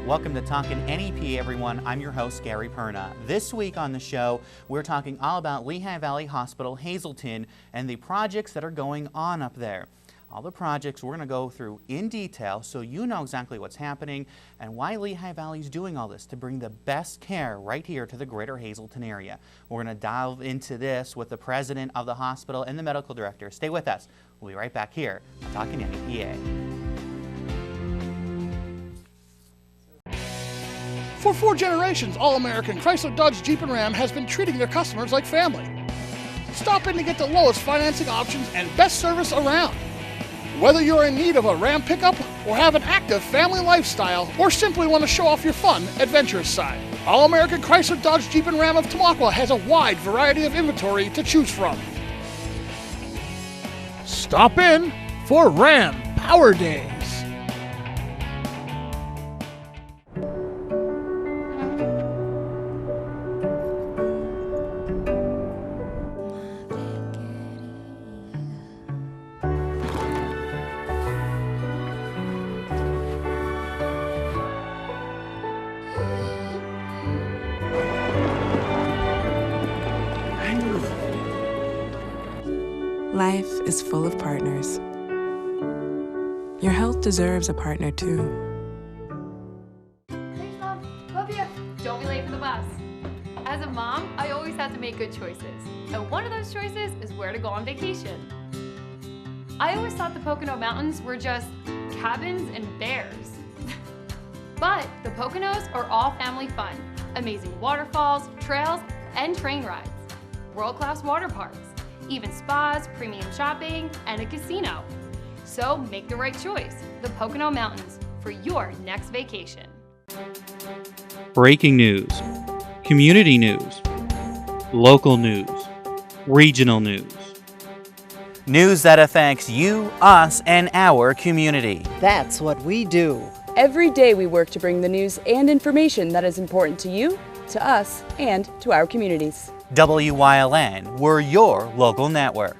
Welcome to Talkin' NEP, everyone. I'm your host, Gary Perna. This week on the show, we're talking all about Lehigh Valley Hospital, Hazleton, and the projects that are going on up there. All the projects we're going to go through in detail so you know exactly what's happening and why Lehigh Valley is doing all this to bring the best care right here to the greater Hazleton area. We're going to dive into this with the president of the hospital and the medical director. Stay with us. We'll be right back here on Talkin' NEPA. For 4 generations, All-American Chrysler, Dodge, Jeep, and Ram has been treating their customers like family. Stop in to get the lowest financing options and best service around. Whether you're in need of a Ram pickup or have an active family lifestyle or simply want to show off your fun, adventurous side, All-American Chrysler, Dodge, Jeep, and Ram of Tamaqua has a wide variety of inventory to choose from. Stop in for Ram Power Days. Life is full of partners. Your health deserves a partner too. Thanks, Mom. Love you. Don't be late for the bus. As a mom, I always have to make good choices. And one of those choices is where to go on vacation. I always thought the Pocono Mountains were just cabins and bears. But the Poconos are all family fun. Amazing waterfalls, trails, and train rides. World-class water parks. Even spas, premium shopping, and a casino. So make the right choice, the Pocono Mountains, for your next vacation. Breaking news, community news, local news, regional news. News that affects you, us, and our community. That's what we do. Every day we work to bring the news and information that is important to you, to us, and to our communities. WYLN, we're your local network.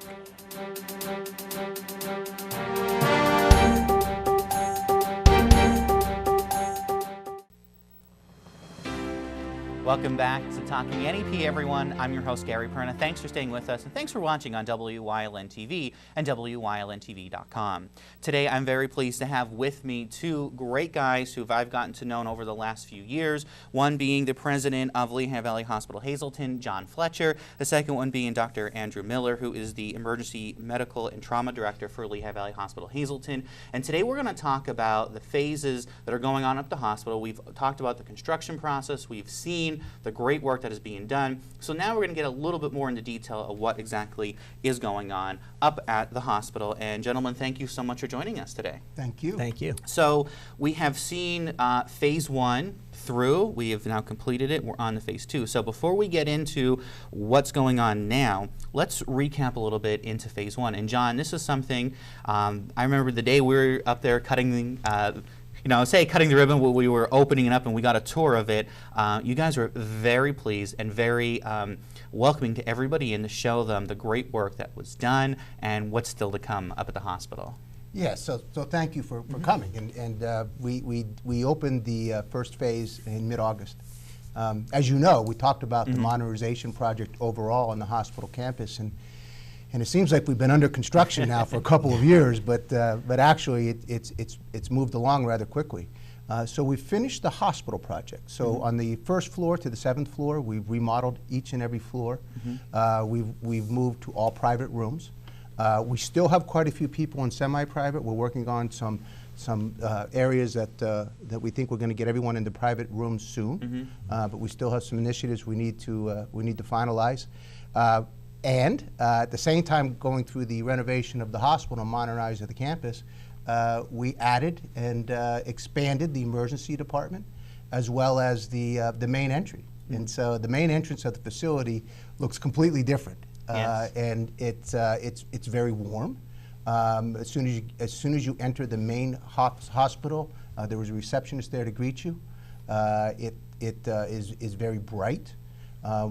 Welcome back to Talking NEP, everyone. I'm your host, Gary Perna. Thanks for staying with us, and thanks for watching on WYLN TV and WYLNTV.com. Today, I'm very pleased to have with me 2 great guys who I've gotten to know over the last few years. One being the president of Lehigh Valley Hospital Hazleton, John Fletcher. The second one being Dr. Andrew Miller, who is the Emergency Medical and Trauma Director for Lehigh Valley Hospital Hazleton. And today, we're going to talk about the phases that are going on up the hospital. We've talked about the construction process. We've seen the great work that is being done. So now we're going to get a little bit more into detail of what exactly is going on up at the hospital. And gentlemen, thank you so much for joining us today. Thank you. Thank you. So we have seen phase 1 through. We have now completed it. We're on to phase 2. So before we get into what's going on now, let's recap a little bit into phase 1. And John, this is something, I remember the day we were up there cutting cutting the ribbon when we were opening it up and we got a tour of it. You guys were very pleased and very welcoming to everybody in to show them the great work that was done and what's still to come up at the hospital. Yes, so thank you for coming. And we opened the first phase in mid-August. As you know, we talked about the modernization project overall on the hospital campus, and it seems like we've been under construction now for a couple of years, but actually it's moved along rather quickly. So we finished the hospital project. So on the first floor to the 7th floor, we've remodeled each and every floor. We've moved to all private rooms. We still have quite a few people in semi-private. We're working on some areas that we think we're going to get everyone into private rooms soon. But we still have some initiatives we need to finalize. And at the same time, going through the renovation of the hospital and modernizing the campus, we added and expanded the emergency department as well as the main entry. And so the main entrance of the facility looks completely different. And it's very warm. As soon as you enter the main hospital, there was a receptionist there to greet you. It is very bright.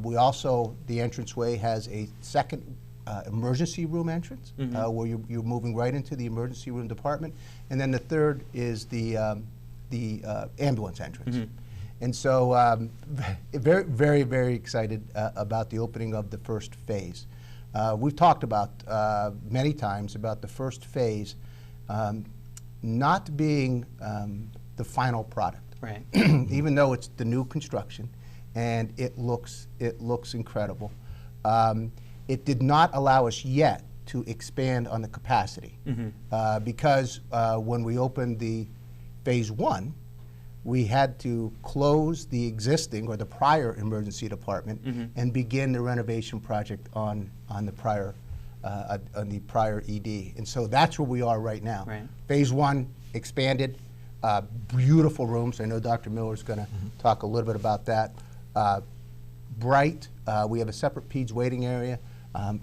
We also, the entranceway has a second emergency room entrance where you're moving right into the emergency room department. And then the third is the the ambulance entrance. And so very, very, very excited about the opening of the first phase. We've talked about many times about the first phase not being the final product. Right. Even though it's the new construction and it looks incredible. It did not allow us yet to expand on the capacity because when we opened the phase 1, we had to close the existing or the prior emergency department and begin the renovation project on the prior ED. And so that's where we are right now. Right. Phase 1 expanded, beautiful rooms. I know Dr. Miller is going to talk a little bit about that. Bright. We have a separate peds waiting area.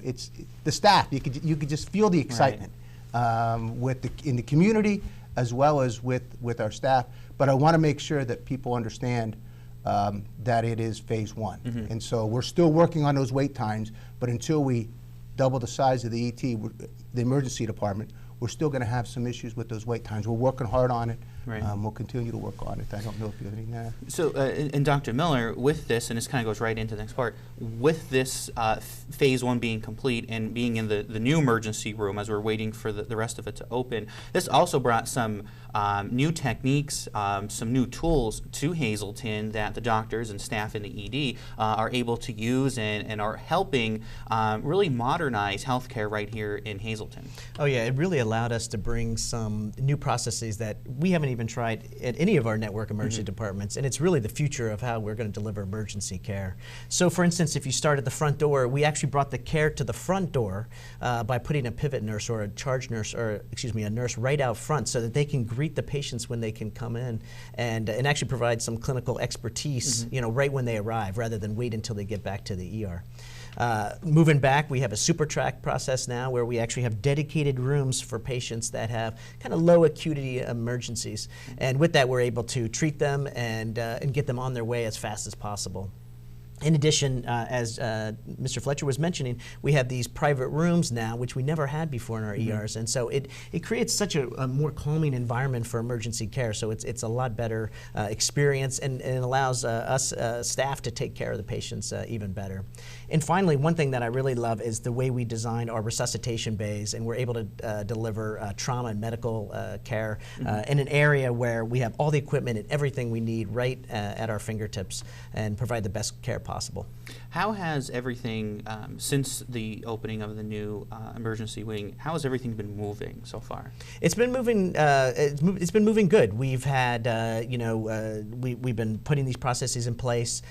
It's the staff. You could just feel the excitement in the community as well as with our staff. But I want to make sure that people understand that it is phase 1. And so we're still working on those wait times, but until we double the size of the ET, the emergency department, we're still going to have some issues with those wait times. We're working hard on it. Right. We'll continue to work on it. I don't know if you have anything to add. So, and Dr. Miller, with this, and this kind of goes right into the next part, with this phase 1 being complete and being in the new emergency room as we're waiting for the rest of it to open, this also brought some new techniques, some new tools to Hazleton that the doctors and staff in the ED are able to use and are helping really modernize healthcare right here in Hazleton. Oh yeah, it really allowed us to bring some new processes that we haven't even tried at any of our network emergency departments, and it's really the future of how we're going to deliver emergency care. So for instance, if you start at the front door, we actually brought the care to the front door by putting a pivot nurse or a charge nurse, or excuse me, a nurse right out front so that they can greet the patients when they can come in and actually provide some clinical expertise, you know, right when they arrive rather than wait until they get back to the ER. Moving back, we have a super track process now where we actually have dedicated rooms for patients that have kind of low acuity emergencies. And with that, we're able to treat them and get them on their way as fast as possible. In addition, as Mr. Fletcher was mentioning, we have these private rooms now, which we never had before in our ERs, and so it creates such a more calming environment for emergency care. So it's a lot better experience, and it allows us staff to take care of the patients even better. And finally, one thing that I really love is the way we designed our resuscitation bays, and we're able to deliver trauma and medical care in an area where we have all the equipment and everything we need right at our fingertips and provide the best care possible. How has everything, since the opening of the new emergency wing, how has everything been moving so far? It's been moving. It's been moving good. We've had, you know, we've been putting these processes in place.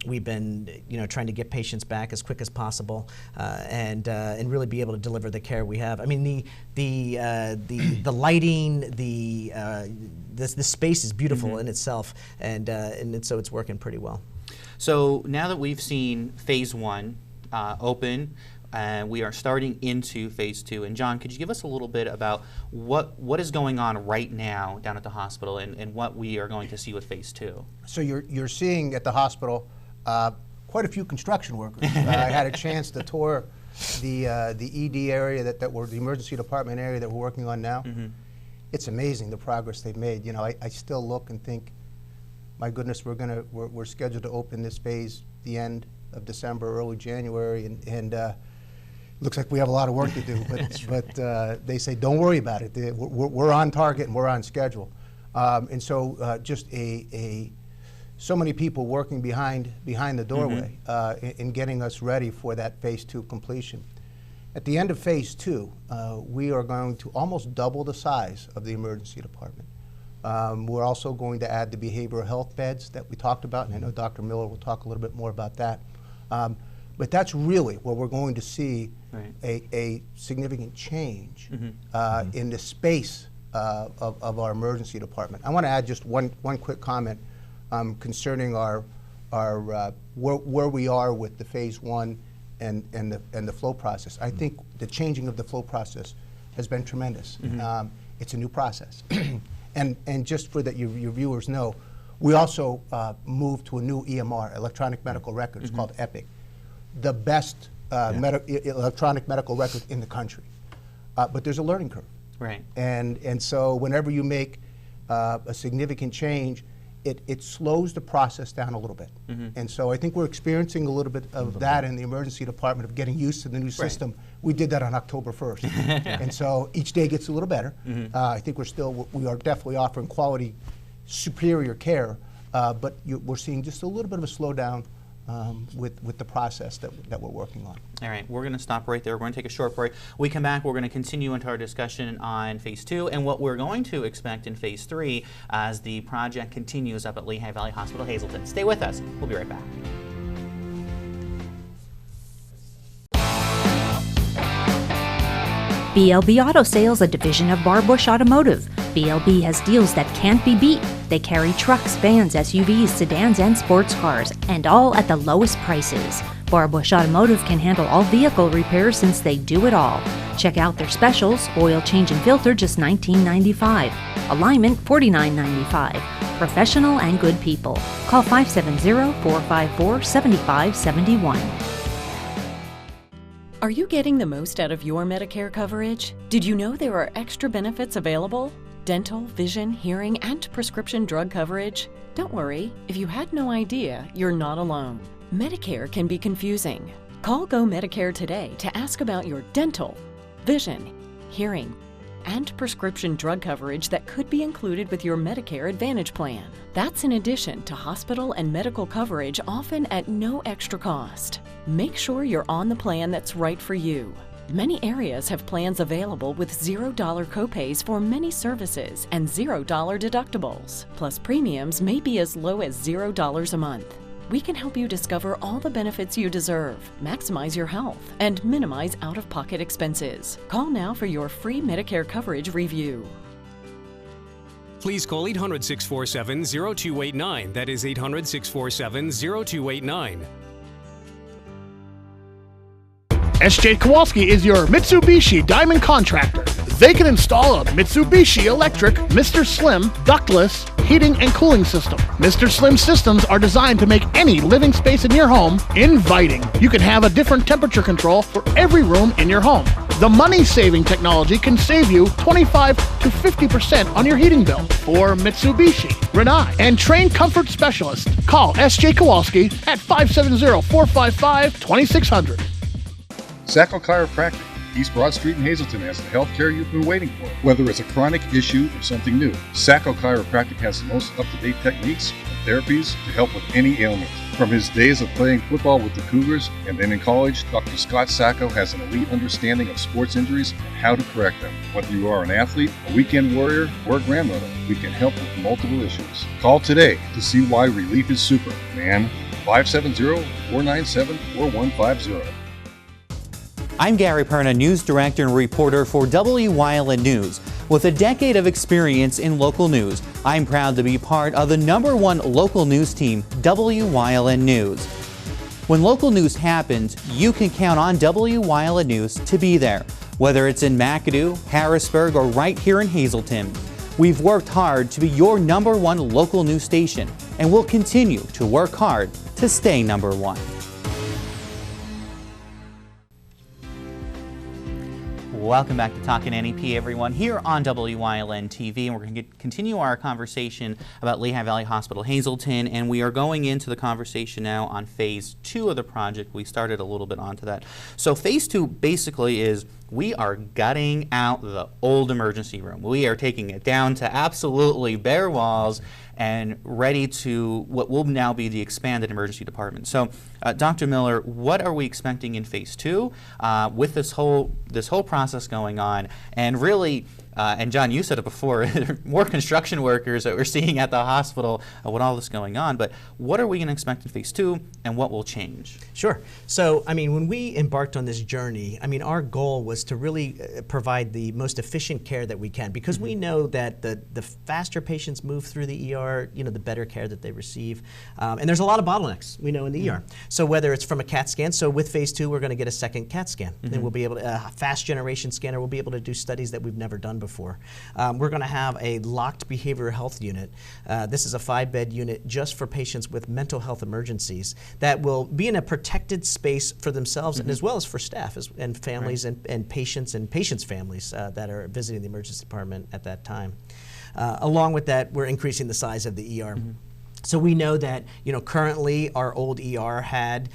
We've been, you know, trying to get patients back as quick as possible, and really be able to deliver the care we have. I mean, the lighting, the space is beautiful in itself, and so it's working pretty well. So now that we've seen phase 1 open, we are starting into phase 2. And John, could you give us a little bit about what is going on right now down at the hospital and what we are going to see with phase 2? So you're seeing at the hospital quite a few construction workers. I had a chance to tour the ED area that we're the emergency department area that we're working on now. It's amazing the progress they've made. You know, I still look and think, my goodness, we're scheduled to open this phase the end of December, early January, and looks like we have a lot of work to do. But they say don't worry about it. We're on target and we're on schedule. And so just so many people working behind the doorway in getting us ready for that phase 2 completion. At the end of phase 2, we are going to almost double the size of the emergency department. We're also going to add the behavioral health beds that we talked about, and I know Dr. Miller will talk a little bit more about that. But that's really where we're going to see a significant change in the space of our emergency department. I want to add just one quick comment concerning where we are with the phase 1 and the flow process. I think the changing of the flow process has been tremendous. It's a new process. And just for that your viewers know, we also moved to a new EMR, electronic medical record. It's called EPIC, the best electronic medical record in the country. But there's a learning curve. Right. And so whenever you make a significant change, it slows the process down a little bit. And so I think we're experiencing a little bit of that in the emergency department, of getting used to the new system. We did that on October 1st. And so each day gets a little better. I think we are definitely offering quality, superior care, but we're seeing just a little bit of a slowdown with the process that we're working on. All right, we're going to stop right there. We're going to take a short break. We come back, we're going to continue into our discussion on Phase 2 and what we're going to expect in Phase 3 as the project continues up at Lehigh Valley Hospital, Hazleton. Stay with us. We'll be right back. BLB Auto Sales, a division of Barbush Automotive. BLB has deals that can't be beat. They carry trucks, vans, SUVs, sedans, and sports cars, and all at the lowest prices. Barbush Automotive can handle all vehicle repairs since they do it all. Check out their specials: oil change and filter, just $19.95. Alignment, $49.95. Professional and good people. Call 570-454-7571. Are you getting the most out of your Medicare coverage? Did you know there are extra benefits available? Dental, vision, hearing, and prescription drug coverage? Don't worry, if you had no idea, you're not alone. Medicare can be confusing. Call Go Medicare today to ask about your dental, vision, hearing, and prescription drug coverage that could be included with your Medicare Advantage plan. That's in addition to hospital and medical coverage, often at no extra cost. Make sure you're on the plan that's right for you. Many areas have plans available with $0 copays for many services and $0 deductibles. Plus, premiums may be as low as $0 a month. We can help you discover all the benefits you deserve, maximize your health, and minimize out-of-pocket expenses. Call now for your free Medicare coverage review. Please call 800-647-0289. That is 800-647-0289. SJ Kowalski is your Mitsubishi Diamond Contractor. They can install a Mitsubishi electric Mr. Slim ductless heating and cooling system. Mr. Slim systems are designed to make any living space in your home inviting. You can have a different temperature control for every room in your home. The money-saving technology can save you 25 to 50% on your heating bill. For Mitsubishi, Renai, and trained comfort specialists, call SJ Kowalski at 570-455-2600. Sacco Chiropractic, East Broad Street in Hazleton, has the health care you've been waiting for. Whether it's a chronic issue or something new, Sacco Chiropractic has the most up-to-date techniques and therapies to help with any ailment. From his days of playing football with the Cougars and then in college, Dr. Scott Sacco has an elite understanding of sports injuries and how to correct them. Whether you are an athlete, a weekend warrior, or a grandmother, we can help with multiple issues. Call today to see why relief is super, man. 570-497-4150. I'm Gary Perna, News Director and reporter for WYLN News. With a decade of experience in local news, I'm proud to be part of the #1 local news team, WYLN News. When local news happens, you can count on WYLN News to be there, whether it's in McAdoo, Harrisburg, or right here in Hazleton. We've worked hard to be your #1 local news station, and we'll continue to work hard to stay #1. Welcome back to Talkin' NEP, everyone, here on WYLN TV, and we're going to continue our conversation about Lehigh Valley Hospital, Hazleton, and we are going into the conversation now on Phase 2 of the project. We started a little bit onto that. So Phase 2 basically is we are gutting out the old emergency room. We are taking it down to absolutely bare walls and ready to what will now be the expanded emergency department. So, Dr. Miller, what are we expecting in Phase 2 with this whole process going on? And really, and John, you said it before, more construction workers that we're seeing at the hospital with all this going on. But what are we going to expect in Phase 2, and what will change? Sure. So, I mean, when we embarked on this journey, I mean, our goal was to really provide the most efficient care that we can, because we know that the faster patients move through the ER, you know, the better care that they receive. And there's a lot of bottlenecks, we know, in the ER. So whether it's from a CAT scan, so with Phase 2, we're going to get a second CAT scan. And we'll be able to, a fast generation scanner, we'll be able to do studies that we've never done before. We're going to have a locked behavioral health unit. This is a 5-bed unit just for patients with mental health emergencies that will be in a protected space for themselves and as well as for staff and families and patients' families that are visiting the emergency department at that time. Along with that, we're increasing the size of the ER. So we know that, currently our old ER had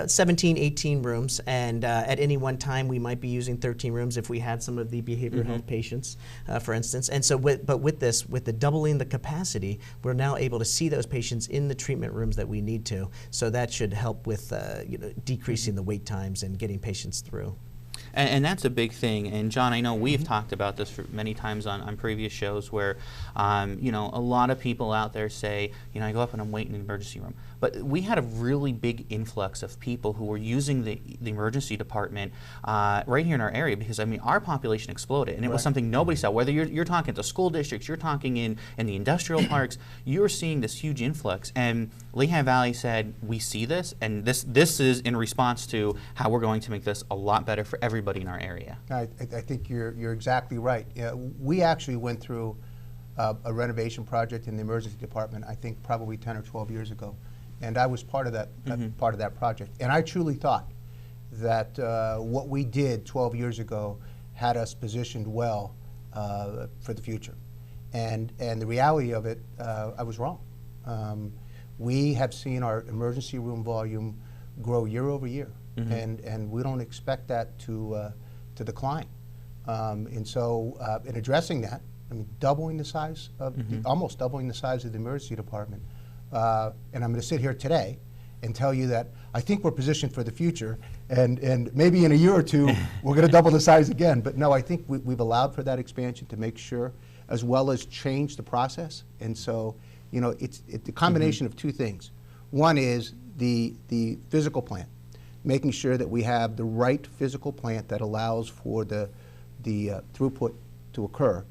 17, 18 rooms, and at any one time we might be using 13 rooms if we had some of the behavioral health patients, for instance. And so, with the doubling the capacity, we're now able to see those patients in the treatment rooms that we need to. So that should help with decreasing the wait times and getting patients through. And that's a big thing. And John, I know we've talked about this for many times on previous shows where, a lot of people out there say, I go up and I'm waiting in the emergency room. But we had a really big influx of people who were using the emergency department right here in our area because, our population exploded. And it was something nobody saw. Whether you're talking to school districts, you're talking in the industrial parks, you're seeing this huge influx. And Lehigh Valley said, we see this, and this is in response to how we're going to make this a lot better for everybody in our area. I think you're exactly right. We actually went through a renovation project in the emergency department, I think probably 10 or 12 years ago. And I was part of that project. And I truly thought that what we did 12 years ago had us positioned well for the future. And the reality of it, I was wrong. We have seen our emergency room volume grow year over year, and we don't expect that to decline. And so, in addressing that, doubling the size of almost doubling the size of the emergency department. And I'm going to sit here today and tell you that I think we're positioned for the future, and maybe in a year or two we're going to double the size again. But no, I think we've allowed for that expansion to make sure, as well as change the process. And so, it's the combination of two things. One is the physical plant, making sure that we have the right physical plant that allows for the throughput to occur.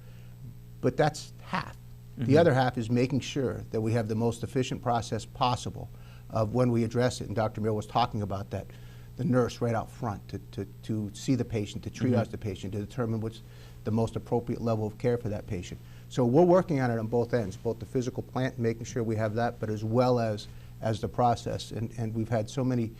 But that's half. The other half is making sure that we have the most efficient process possible of when we address it. And Dr. Mill was talking about that, the nurse right out front to see the patient, to triage the patient, to determine what's the most appropriate level of care for that patient. So we're working on it on both ends, both the physical plant, making sure we have that, but as well as the process. And we've had so many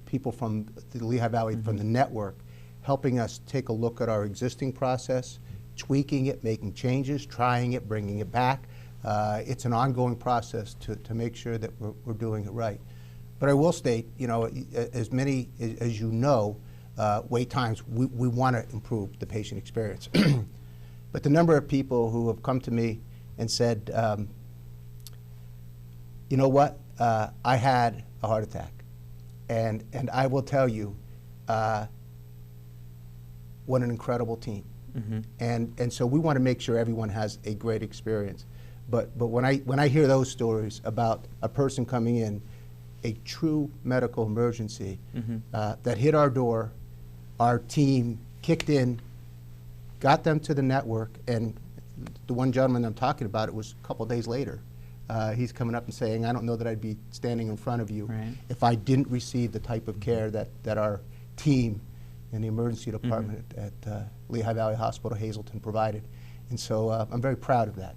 people from the Lehigh Valley, from the network, helping us take a look at our existing process, tweaking it, making changes, trying it, bringing it back. It's an ongoing process to make sure that we're doing it right. But I will state, as many as wait times, we want to improve the patient experience. But the number of people who have come to me and said, you know what, I had a heart attack. And I will tell you, what an incredible team. And so we want to make sure everyone has a great experience. But when I hear those stories about a person coming in, a true medical emergency that hit our door, our team kicked in, got them to the network, and the one gentleman I'm talking about, it was a couple days later. He's coming up and saying, I don't know that I'd be standing in front of you if I didn't receive the type of care that our team in the emergency department at Lehigh Valley Hospital, Hazleton provided. And so I'm very proud of that.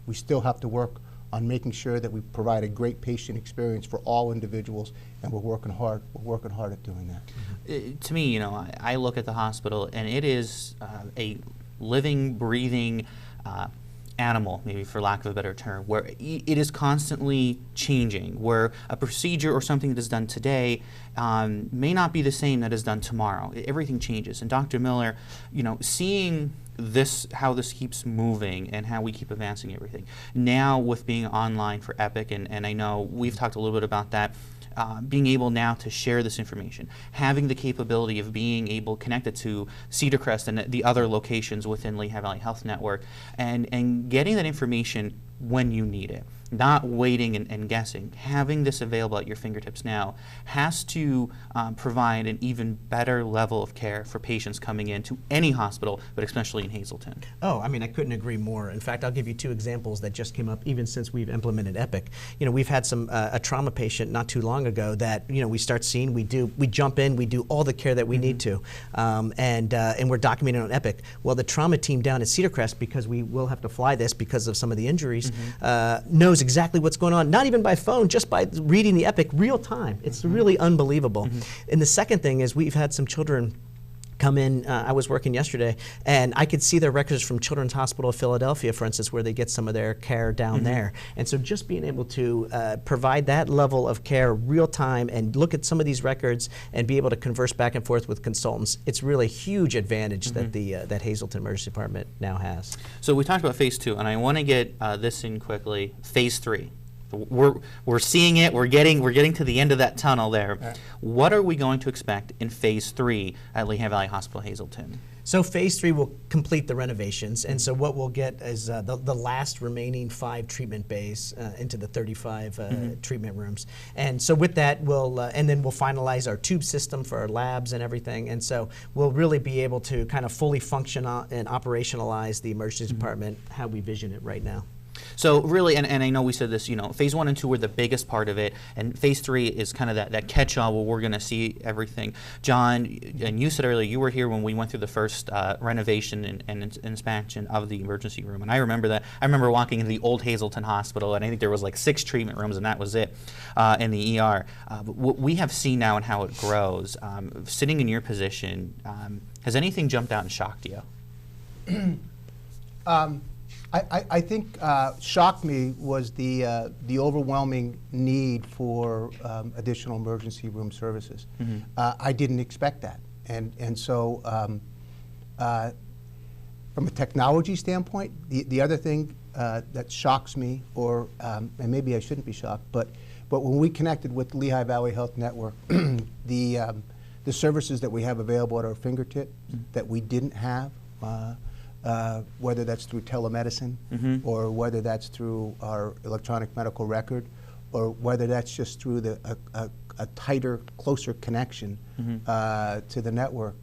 We still have to work on making sure that we provide a great patient experience for all individuals, and we're working hard. We're working hard at doing that. To me, I look at the hospital, and it is a living, breathing animal, maybe for lack of a better term, where it is constantly changing, where a procedure or something that is done today may not be the same that is done tomorrow. Everything changes. And Dr. Miller, seeing how this keeps moving and how we keep advancing everything. Now with being online for Epic, and I know we've talked a little bit about that, being able now to share this information, having the capability of being able connected to Cedar Crest and the other locations within Lehigh Valley Health Network, and getting that information when you need it, not waiting and guessing. Having this available at your fingertips now has to provide an even better level of care for patients coming into any hospital, but especially in Hazleton. Oh, I couldn't agree more. In fact, I'll give you two examples that just came up even since we've implemented Epic. We've had a trauma patient not too long ago that we start seeing, we jump in, we do all the care that we need to, and we're documenting on Epic. Well, the trauma team down at Cedar Crest, because we will have to fly this because of some of the injuries, knows exactly what's going on, not even by phone, just by reading the Epic real time. It's really unbelievable. And the second thing is we've had some children come in. I was working yesterday, and I could see their records from Children's Hospital of Philadelphia, for instance, where they get some of their care down there. And so just being able to provide that level of care real time and look at some of these records and be able to converse back and forth with consultants, it's really a huge advantage that that Hazleton Emergency Department now has. So we talked about phase 2, and I want to get this in quickly. Phase 3. We're seeing it. We're getting to the end of that tunnel there. What are we going to expect in phase 3 at Lehigh Valley Hospital Hazleton? So phase 3 will complete the renovations, and so what we'll get is the last remaining 5 treatment bays into the 35 treatment rooms. And so with that, and then we'll finalize our tube system for our labs and everything. And so we'll really be able to kind of fully function and operationalize the emergency department how we vision it right now. So really, and I know we said this, phase 1 and 2 were the biggest part of it, and phase 3 is kind of that catch-all where we're going to see everything. John, and you said earlier, you were here when we went through the first renovation and inspection of the emergency room, and I remember that. I remember walking into the old Hazleton Hospital, and I think there was like 6 treatment rooms, and that was it in the ER. But what we have seen now and how it grows, sitting in your position, has anything jumped out and shocked you? I think shocked me was the overwhelming need for additional emergency room services. I didn't expect that, and so from a technology standpoint, the other thing that shocks me, or and maybe I shouldn't be shocked, but when we connected with Lehigh Valley Health Network, the services that we have available at our fingertip that we didn't have. Whether that's through telemedicine or whether that's through our electronic medical record or whether that's just through a tighter, closer connection to the network,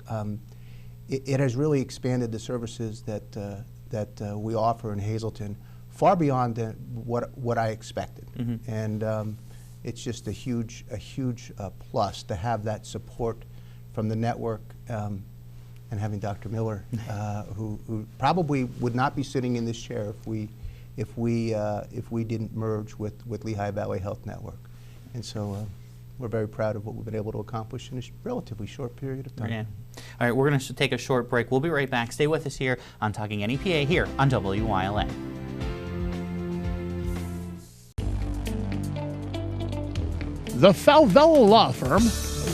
it has really expanded the services that we offer in Hazleton far beyond what I expected. And it's just a huge plus to have that support from the network. And having Dr. Miller, who probably would not be sitting in this chair if we didn't merge with Lehigh Valley Health Network, and so we're very proud of what we've been able to accomplish in a relatively short period of time. Yeah. All right, we're going to take a short break. We'll be right back. Stay with us here on Talking NEPA here on WYLN. The Falvella Law Firm,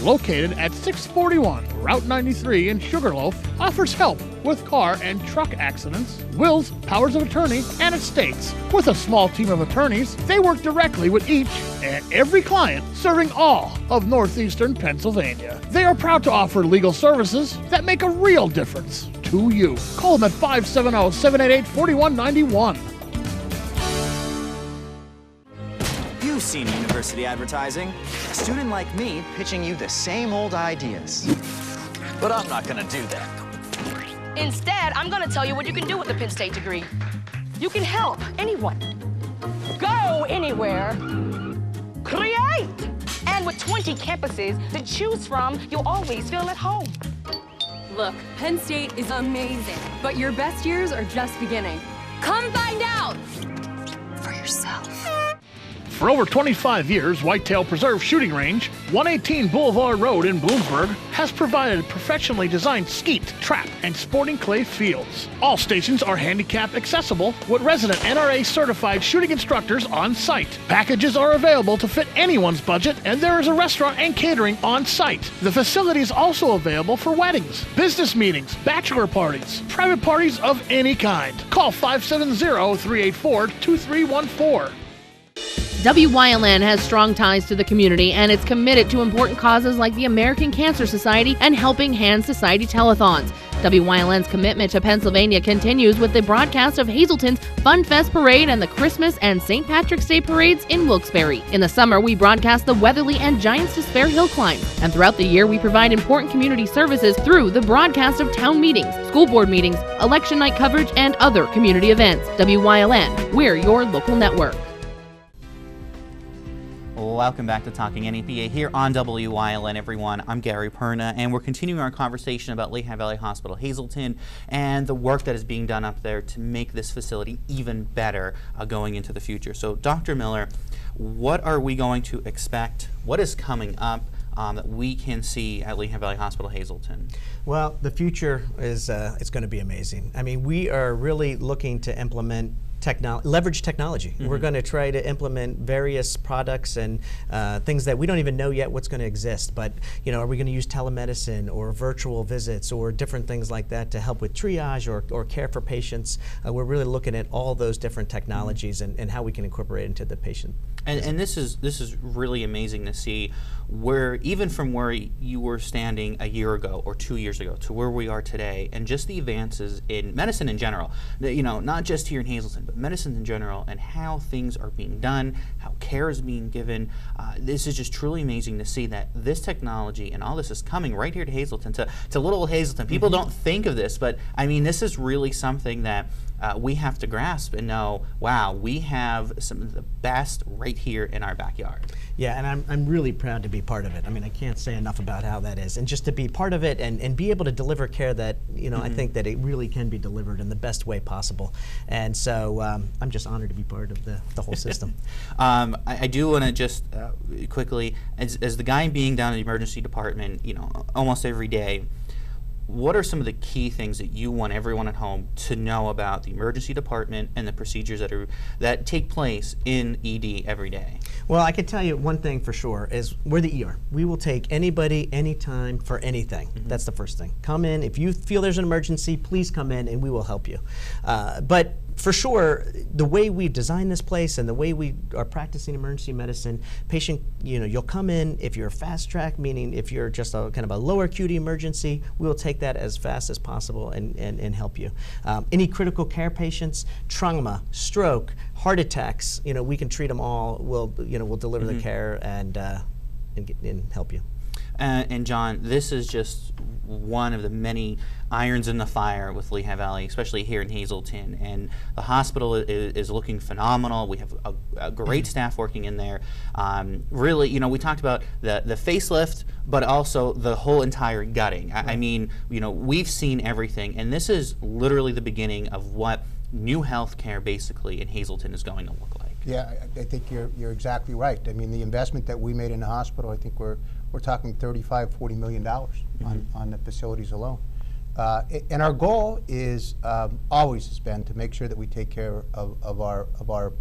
located at 641 Route 93 in Sugarloaf, offers help with car and truck accidents, wills, powers of attorney, and estates. With a small team of attorneys, they work directly with each and every client, serving all of northeastern Pennsylvania. They are proud to offer legal services that make a real difference to you. Call them at 570-788-4191. You've seen university advertising. A student like me pitching you the same old ideas. But I'm not gonna do that. Instead, I'm gonna tell you what you can do with a Penn State degree. You can help anyone. Go anywhere. Create! And with 20 campuses to choose from, you'll always feel at home. Look, Penn State is amazing, but your best years are just beginning. Come find out for yourself. For over 25 years, Whitetail Preserve Shooting Range, 118 Boulevard Road in Bloomsburg, has provided professionally designed skeet, trap, and sporting clay fields. All stations are handicap accessible with resident NRA certified shooting instructors on site. Packages are available to fit anyone's budget, and there is a restaurant and catering on site. The facility is also available for weddings, business meetings, bachelor parties, private parties of any kind. Call 570-384-2314. WYLN has strong ties to the community and is committed to important causes like the American Cancer Society and Helping Hands Society telethons. WYLN's commitment to Pennsylvania continues with the broadcast of Hazleton's Fun Fest Parade and the Christmas and St. Patrick's Day parades in Wilkes-Barre. In the summer, we broadcast the Weatherly and Giants to Spare Hill climb. And throughout the year, we provide important community services through the broadcast of town meetings, school board meetings, election night coverage, and other community events. WYLN, we're your local network. Welcome back to Talking NEPA here on WYLN, everyone. I'm Gary Perna, and we're continuing our conversation about Lehigh Valley Hospital Hazleton and the work that is being done up there to make this facility even better going into the future. So, Dr. Miller, what are we going to expect? What is coming up that we can see at Lehigh Valley Hospital Hazleton? Well, the future is it's going to be amazing. I mean, we are really looking to implement leverage technology. We're going to try to implement various products and things that we don't even know yet what's going to exist. But are we going to use telemedicine or virtual visits or different things like that to help with triage or care for patients? We're really looking at all those different technologies and how we can incorporate into the patient. And this is really amazing to see, where even from where you were standing a year ago or 2 years ago to where we are today, and just the advances in medicine in general. Not just here in Hazleton, but medicine in general, and how things are being done, how care is being given. This is just truly amazing to see that this technology and all this is coming right here to Hazleton, to little Hazleton. People don't think of this, but I mean, this is really something that we have to grasp and know, wow, we have some of the best right here in our backyard. Yeah, and I'm really proud to be part of it. I mean, I can't say enough about how that is. And just to be part of it and be able to deliver care that, I think that it really can be delivered in the best way possible. And so I'm just honored to be part of the whole system. I do want to just quickly, as the guy being down in the emergency department, almost every day, what are some of the key things that you want everyone at home to know about the emergency department and the procedures that take place in ED every day? Well, I can tell you one thing for sure is we're the ER. We will take anybody, anytime, for anything. That's the first thing. Come in. If you feel there's an emergency, please come in and we will help you. But for sure, the way we've designed this place and the way we are practicing emergency medicine, patient, you'll come in if you're fast track, meaning if you're just a kind of a lower acuity emergency, we'll take that as fast as possible and help you. Any critical care patients, trauma, stroke, heart attacks, we can treat them all. We'll deliver the care and help you. And John, this is just one of the many irons in the fire with Lehigh Valley, especially here in Hazleton. And the hospital is looking phenomenal. We have a great staff working in there. Really, we talked about the facelift, but also the whole entire gutting. I mean, we've seen everything, and this is literally the beginning of what new health care basically in Hazleton is going to look like. Yeah, I think you're exactly right. I mean, the investment that we made in the hospital, I think we're talking $35–40 million on the facilities alone. And our goal is always has been to make sure that we take care of our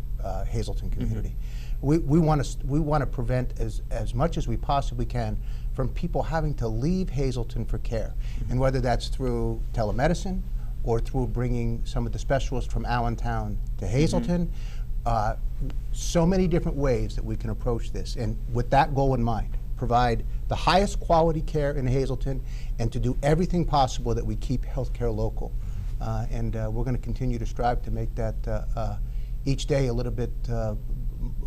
Hazleton community. We want to prevent as much as we possibly can from people having to leave Hazleton for care, and whether that's through telemedicine or through bringing some of the specialists from Allentown to Hazleton. So many different ways that we can approach this, and with that goal in mind, provide the highest quality care in Hazleton, and to do everything possible that we keep healthcare local. And we're going to continue to strive to make that each day a little bit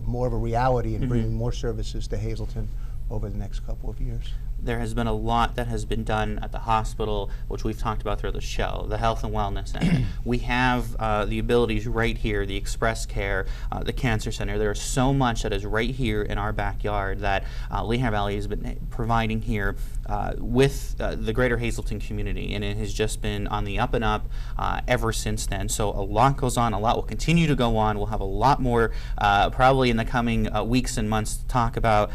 more of a reality and bringing more services to Hazleton over the next couple of years. There has been a lot that has been done at the hospital, which we've talked about throughout the show, the Health and Wellness Center. We have the abilities right here, the Express Care, the Cancer Center. There is so much that is right here in our backyard that Lehigh Valley has been providing here with the greater Hazleton community, and it has just been on the up and up ever since then. So a lot goes on, a lot will continue to go on. We'll have a lot more probably in the coming weeks and months to talk about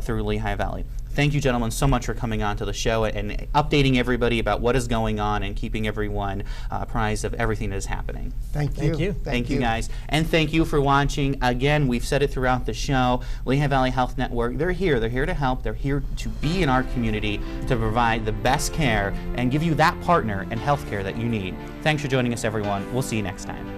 through Lehigh Valley. Thank you, gentlemen, so much for coming on to the show and updating everybody about what is going on and keeping everyone apprised of everything that is happening. Thank you. Thank you, guys. And thank you for watching. Again, we've said it throughout the show, Lehigh Valley Health Network, they're here. They're here to help. They're here to be in our community to provide the best care and give you that partner and health care that you need. Thanks for joining us, everyone. We'll see you next time.